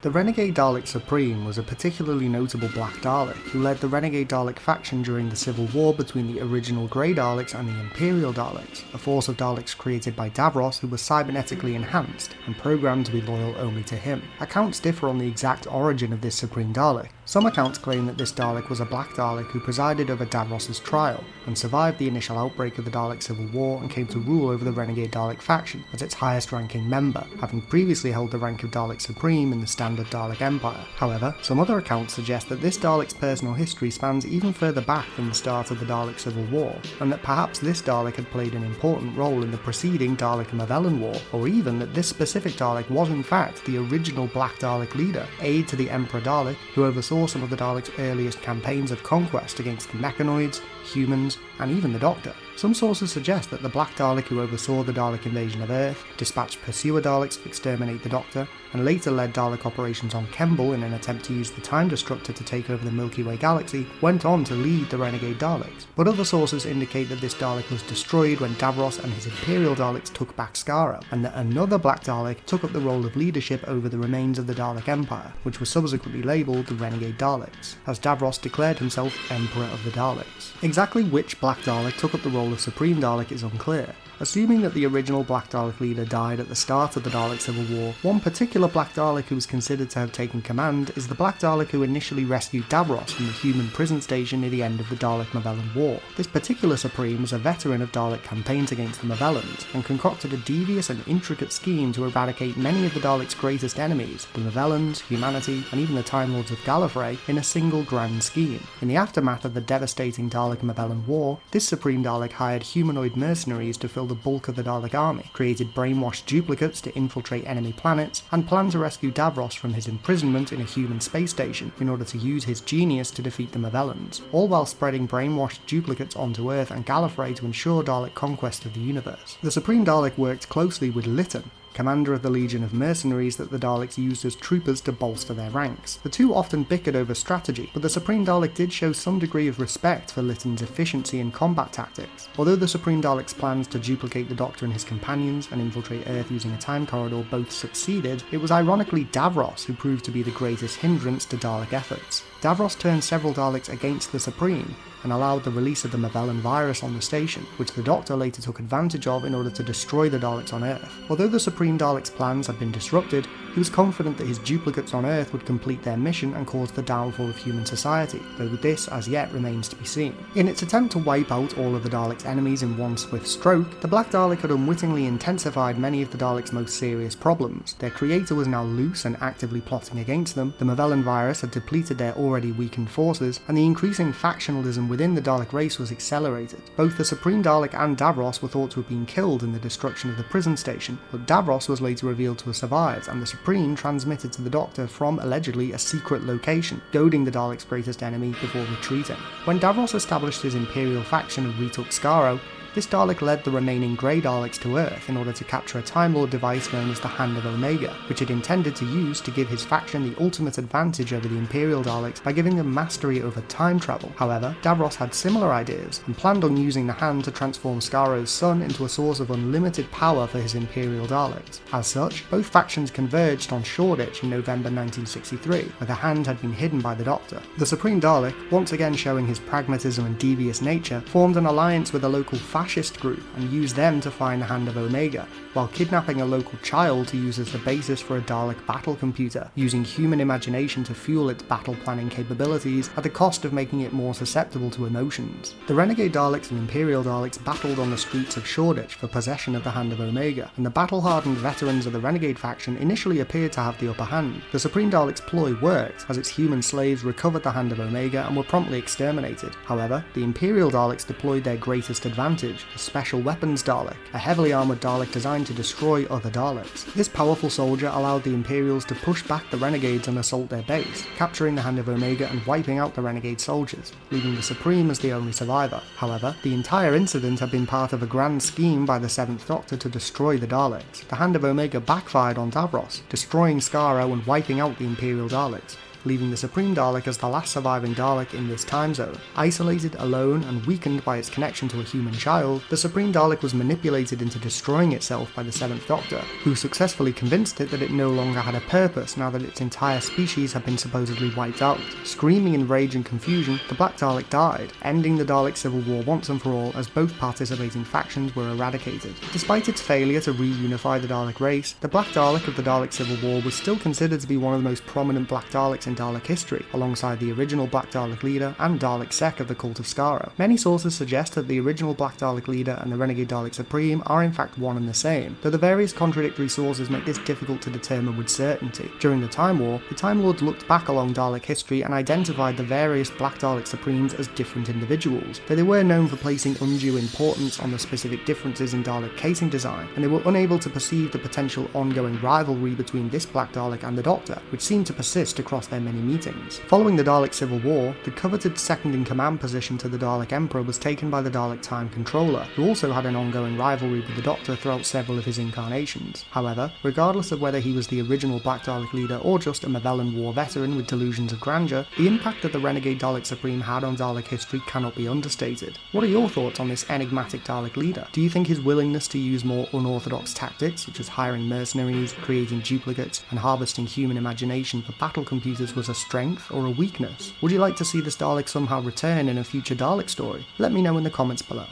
The Renegade Dalek Supreme was a particularly notable Black Dalek who led the Renegade Dalek faction during the Civil War between the original Grey Daleks and the Imperial Daleks, a force of Daleks created by Davros who was cybernetically enhanced and programmed to be loyal only to him. Accounts differ on the exact origin of this Supreme Dalek. Some accounts claim that this Dalek was a Black Dalek who presided over Davros' trial and survived the initial outbreak of the Dalek Civil War and came to rule over the Renegade Dalek faction as its highest ranking member, having previously held the rank of Dalek Supreme in the standard Dalek Empire. However, some other accounts suggest that this Dalek's personal history spans even further back than the start of the Dalek Civil War, and that perhaps this Dalek had played an important role in the preceding Dalek and Mavellan War, or even that this specific Dalek was in fact the original Black Dalek leader, aide to the Emperor Dalek, who oversaw some of the Dalek's earliest campaigns of conquest against the mechanoids, humans, and even the Doctor. Some sources suggest that the Black Dalek who oversaw the Dalek invasion of Earth, dispatched pursuer Daleks to exterminate the Doctor, and later led Dalek operations on Kemble in an attempt to use the Time Destructor to take over the Milky Way galaxy, went on to lead the Renegade Daleks. But other sources indicate that this Dalek was destroyed when Davros and his Imperial Daleks took back Skaro, and that another Black Dalek took up the role of leadership over the remains of the Dalek Empire, which was subsequently labelled the Renegade Daleks, as Davros declared himself Emperor of the Daleks. Exactly which Black Dalek took up the role of Supreme Dalek is unclear. Assuming that the original Black Dalek leader died at the start of the Dalek Civil War, one particular Black Dalek who is considered to have taken command is the Black Dalek who initially rescued Davros from the human prison station near the end of the Dalek-Mavellan War. This particular Supreme was a veteran of Dalek campaigns against the Mavellans, and concocted a devious and intricate scheme to eradicate many of the Daleks' greatest enemies, the Mavellans, humanity, and even the Time Lords of Gallifrey, in a single grand scheme. In the aftermath of the devastating Dalek-Mavellan War, this Supreme Dalek hired humanoid mercenaries to fill the bulk of the Dalek army, created brainwashed duplicates to infiltrate enemy planets, and planned to rescue Davros from his imprisonment in a human space station in order to use his genius to defeat the Mavellans, all while spreading brainwashed duplicates onto Earth and Gallifrey to ensure Dalek conquest of the universe. The Supreme Dalek worked closely with Lytton, commander of the Legion of Mercenaries that the Daleks used as troopers to bolster their ranks. The two often bickered over strategy, but the Supreme Dalek did show some degree of respect for Lytton's efficiency in combat tactics. Although the Supreme Dalek's plans to duplicate the Doctor and his companions and infiltrate Earth using a time corridor both succeeded, it was ironically Davros who proved to be the greatest hindrance to Dalek efforts. Davros turned several Daleks against the Supreme, and allowed the release of the Mavellan virus on the station, which the Doctor later took advantage of in order to destroy the Daleks on Earth. Although the Supreme Dalek's plans had been disrupted, he was confident that his duplicates on Earth would complete their mission and cause the downfall of human society, though this as yet remains to be seen. In its attempt to wipe out all of the Daleks' enemies in one swift stroke, the Black Dalek had unwittingly intensified many of the Daleks' most serious problems. Their creator was now loose and actively plotting against them, the Mavellan virus had depleted their already weakened forces, and the increasing factionalism within the Dalek race was accelerated. Both the Supreme Dalek and Davros were thought to have been killed in the destruction of the prison station, but Davros was later revealed to have survived, and the Supreme transmitted to the Doctor from allegedly a secret location, goading the Dalek's greatest enemy before retreating. When Davros established his Imperial faction and retook Skaro, this Dalek led the remaining Grey Daleks to Earth in order to capture a Time Lord device known as the Hand of Omega, which it intended to use to give his faction the ultimate advantage over the Imperial Daleks by giving them mastery over time travel. However, Davros had similar ideas, and planned on using the Hand to transform Skaro's son into a source of unlimited power for his Imperial Daleks. As such, both factions converged on Shoreditch in November 1963, where the Hand had been hidden by the Doctor. The Supreme Dalek, once again showing his pragmatism and devious nature, formed an alliance with a local fascist group and used them to find the Hand of Omega, while kidnapping a local child to use as the basis for a Dalek battle computer, using human imagination to fuel its battle planning capabilities at the cost of making it more susceptible to emotions. The Renegade Daleks and Imperial Daleks battled on the streets of Shoreditch for possession of the Hand of Omega, and the battle-hardened veterans of the Renegade faction initially appeared to have the upper hand. The Supreme Dalek's ploy worked, as its human slaves recovered the Hand of Omega and were promptly exterminated. However, the Imperial Daleks deployed their greatest advantage, the Special Weapons Dalek, a heavily armoured Dalek designed to destroy other Daleks. This powerful soldier allowed the Imperials to push back the Renegades and assault their base, capturing the Hand of Omega and wiping out the Renegade soldiers, leaving the Supreme as the only survivor. However, the entire incident had been part of a grand scheme by the 7th Doctor to destroy the Daleks. The Hand of Omega backfired on Davros, destroying Skaro and wiping out the Imperial Daleks, leaving the Supreme Dalek as the last surviving Dalek in this time zone. Isolated, alone, and weakened by its connection to a human child, the Supreme Dalek was manipulated into destroying itself by the Seventh Doctor, who successfully convinced it that it no longer had a purpose now that its entire species had been supposedly wiped out. Screaming in rage and confusion, the Black Dalek died, ending the Dalek Civil War once and for all as both participating factions were eradicated. Despite its failure to reunify the Dalek race, the Black Dalek of the Dalek Civil War was still considered to be one of the most prominent Black Daleks in Dalek history, alongside the original Black Dalek leader and Dalek Sec of the Cult of Skaro. Many sources suggest that the original Black Dalek leader and the Renegade Dalek Supreme are in fact one and the same, though the various contradictory sources make this difficult to determine with certainty. During the Time War, the Time Lords looked back along Dalek history and identified the various Black Dalek Supremes as different individuals, though they were known for placing undue importance on the specific differences in Dalek casing design, and they were unable to perceive the potential ongoing rivalry between this Black Dalek and the Doctor, which seemed to persist across their many meetings. Following the Dalek Civil War, the coveted second-in-command position to the Dalek Emperor was taken by the Dalek Time Controller, who also had an ongoing rivalry with the Doctor throughout several of his incarnations. However, regardless of whether he was the original Black Dalek leader or just a Mavellan War veteran with delusions of grandeur, the impact that the Renegade Dalek Supreme had on Dalek history cannot be understated. What are your thoughts on this enigmatic Dalek leader? Do you think his willingness to use more unorthodox tactics, such as hiring mercenaries, creating duplicates, and harvesting human imagination for battle computers was a strength or a weakness? Would you like to see this Dalek somehow return in a future Dalek story? Let me know in the comments below.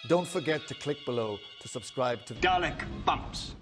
Don't forget to click below to subscribe to Dalek Bumps.